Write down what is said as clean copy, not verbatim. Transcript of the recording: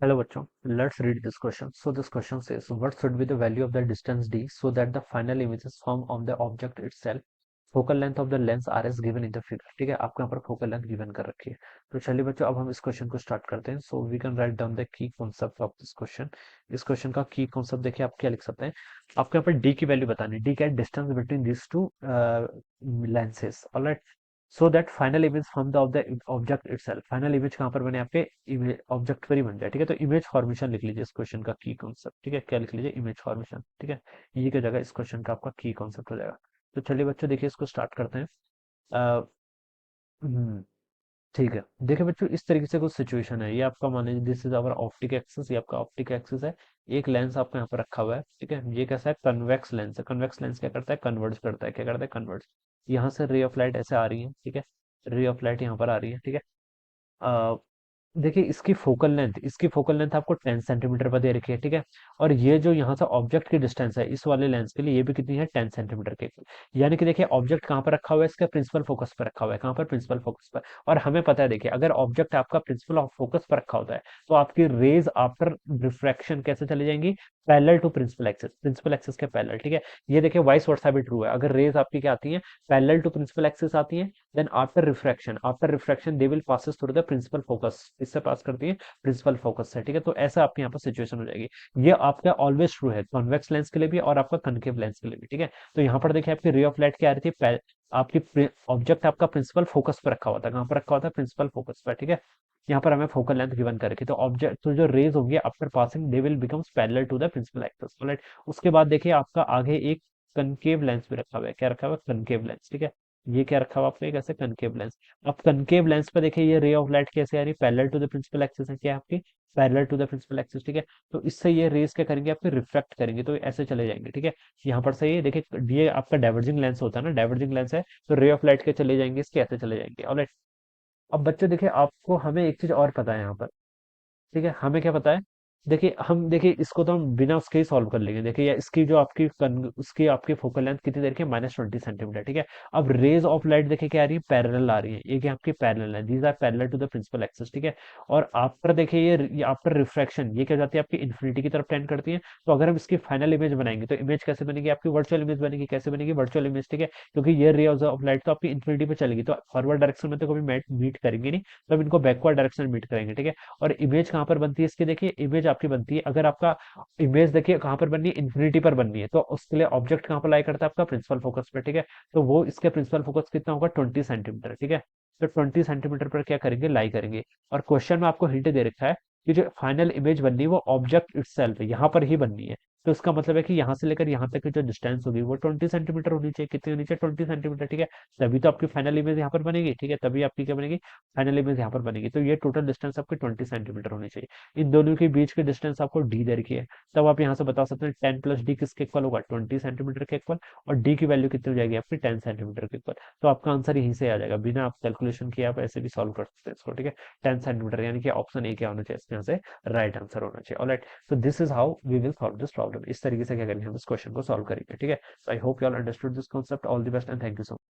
Hello बच्चों, let's read this question. So this question says, what should be the value of the distance d so that the final image is formed of the object itself? Focal length of the lens r is given in the figure. ठीक है, आपके यहाँ पर focal length given कर रखी है। तो चलिए बच्चों, अब हम इस क्वेश्चन को स्टार्ट करते हैं। So we can write down the key concept of this question. इस क्वेश्चन का की कॉन्सेप्ट देखिए, आप क्या लिख सकते हैं। आपको यहाँ पर डी की वैल्यू बतानी है। डी क्या है? Distance between this to lenses. Alright, so that final image from the object itself. Final image कहाँ पर बने? आपके इमेज ऑब्जेक्ट पर ही बन जाए। ठीक है, तो इमेज फॉर्मेशन लिख लीजिए इस क्वेश्चन का की कॉन्सेप्ट। ठीक है, क्या लिख लीजिए? Image formation. ठीक है, ये की जगह इस क्वेश्चन का आपका की कॉन्सेप्ट हो जाएगा। तो चलिए बच्चों, देखिए इसको स्टार्ट करते हैं। अ, हम्म, ठीक है। देखिए बच्चों, इस तरीके से कुछ सिचुएशन है। ये आपका मान लीजिए this is our optic axis. ये आपका ऑप्टिक एक्सिस है। एक लेंस आपका यहाँ पर रखा हुआ है। ठीक है, ये कैसा है? कन्वेक्स लेंस है। कन्वेक्स लेंस क्या करता है? कन्वर्ज करता है। क्या करता है? कन्वर्ज। यहाँ से रे ऑफ लाइट ऐसे आ रही है। ठीक है, रे ऑफ लाइट यहाँ पर आ रही है। ठीक है, अ, देखिए इसकी फोकल लेंथ आपको 10 सेंटीमीटर पर दे रखी है। ठीक है, और ये जो यहाँ से ऑब्जेक्ट की डिस्टेंस है इस वाले लेंस के लिए, ये भी कितनी है? 10 सेंटीमीटर के। यानी कि देखिए ऑब्जेक्ट कहाँ पर रखा हुआ है? इसका प्रिंसिपल फोकस पर रखा हुआ है। कहाँ पर? प्रिंसिपल फोकस पर। और हमें पता है, देखिए अगर ऑब्जेक्ट आपका प्रिंसिपल फोकस पर रखा होता है तो आपकी रेज आफ्टर रिफ्रैक्शन कैसे चली जाएंगी? पैरेलल टू प्रिंसिपल एक्सिस के पैरेलल। ठीक है, ये देखिए वाइस वर्सा भी ट्रू है। अगर रेज आपकी क्या आती है? पैरेलल टू प्रिंसिपल एक्सिस आती है, then after refraction they will passes through the principal focus. इससे पास करती है प्रिंसिपल फोकस से। ठीक है, तो ऐसा आपके यहाँ पर सिचुएशन हो जाएगी। ये आपका ऑलवेज ट्रू है, कॉन्वेक्स लेंस के लिए भी और आपका कनकेव लेंस के लिए भी। ठीक है, तो यहाँ पर देखिए आपकी रे ऑफ लाइट क्या आ रही थी? आपकी ऑब्जेक्ट आपका प्रिंसिपल फोकस पर रखा हुआ था। कहाँ पर रखा हुआ था? प्रिंसिपल फोकस पर। ठीक है, यहाँ पर हमें फोकल लेंथ गिवन कर रखी, तो ऑब्जेक्ट तो जो रेज होंगे after passing they will becomes parallel to the principal axis. Right, उसके बाद देखिए आपका आगे एक कनकेव लेंस भी रखा हुआ है। क्या रखा हुआ है? Concave lens. ठीक है, ये क्या रखा हुआ आपने? कैसे? Concave lens. अब कनकेव लेंस पे देखिए ये रे ऑफ लाइट कैसे आ रही है? Parallel to the principal axis है। क्या है आपकी? Parallel to the principal axis. ठीक है, तो इससे ये रेस क्या करेंगे? आपके रिफ्लेक्ट करेंगे, तो ऐसे चले जाएंगे। ठीक है, यहाँ पर से ये देखिए, ये आपका डाइवर्जिंग लेंस होता है ना, डाइवर्जिंग लेंस है, तो रे ऑफ लाइट के चले जाएंगे, इसके ऐसे चले जाएंगे। ऑलराइट, अब बच्चों देखिए आपको हमें एक चीज और पता है यहाँ पर। ठीक है, हमें क्या पता है? देखिए हम देखिए इसको तो हम बिना उसके ही सॉल्व कर लेंगे। देखिए इसकी जो उसकी आपकी फोकल लेंथ कितनी देर की? -20 सेंटीमीटर। ठीक है, अब रेज ऑफ लाइट देखिए क्या आ रही है? पैरेलल आ रही है। ये क्या आपकी पैरेलल है? These are parallel to the principal axis. ठीक है, और आफ्टर देखिए ये आफ्टर रिफ्रैक्शन ये क्या हो जाती है? आपकी इन्फिनिटी की तरफ टेंड करती है। तो अगर हम इसकी फाइनल इमेज बनाएंगे तो इमेज कैसे बनेगी? आपकी वर्चुअल इमेज बनेगी। कैसे बनेगी? Virtual image. ठीक है, क्योंकि ये रे ऑफ लाइट तो आपकी इन्फिनिटी पे चलेगी, तो फॉरवर्ड डायरेक्शन में तो कभी मीट करेंगे नहीं, तो हम इनको बैकवर्ड डायरेक्शन में मीट करेंगे। ठीक है, और इमेज कहाँ पर बनती है इसकी? देखिए इमेज आपकी बनती है, अगर आपका इमेज देखिए कहाँ पर बननी है? इन्फिनिटी पर बननी है, तो उसके लिए ऑब्जेक्ट कहाँ पर लाई करता है? आपका प्रिंसिपल फोकस पे। ठीक है, तो वो इसके प्रिंसिपल फोकस कितना होगा? 20 सेंटीमीटर। ठीक है, तो 20 सेंटीमीटर पर क्या करेंगे? लाई करेंगे। और क्वेश्चन में आपको हिंट दे रखा है कि जो फाइनल इमेज बननी है वो ऑब्जेक्ट इटसेल्फ यहाँ पर ही बननी है। तो इसका मतलब है कि यहाँ से लेकर यहाँ तक की जो डिस्टेंस होगी वो 20 सेंटीमीटर होनी चाहिए। कितनी होनी चाहिए? 20 सेंटीमीटर। ठीक है, तभी तो आपकी फाइनल इमेज यहाँ पर बनेगी। ठीक है, तभी आपकी क्या बनेगी? फाइनल इमेज यहाँ पर बनेगी। तो ये टोटल डिस्टेंस आपकी 20 सेंटीमीटर होनी चाहिए। इन दोनों के बीच की डिस्टेंस आपको डी दे रखी है। तब आप यहाँ से बता सकते हैं 10 प्लस डी किसके इक्वल होगा? 20 सेंटीमीटर के इक्वल। और डी की वैल्यू कितनी हो जाएगी आपकी? 10 सेंटीमीटर के इक्वल। तो आपका आंसर यहीं से आ जाएगा, बिना आप कैलकुलेशन किए आप ऐसे भी सॉल्व कर सकते हैं इसको। ठीक है, 10 सेंटीमीटर, यानी कि ऑप्शन ए क्या होना चाहिए इसके यहाँ से? राइट आंसर होना चाहिए। Alright, so this is how we will solve this problem। इस तरीके से क्या करेंगे? हम इस क्वेश्चन को सॉल्व करेंगे। ठीक है, so I hope you all understood this concept। All the best and thank you so much।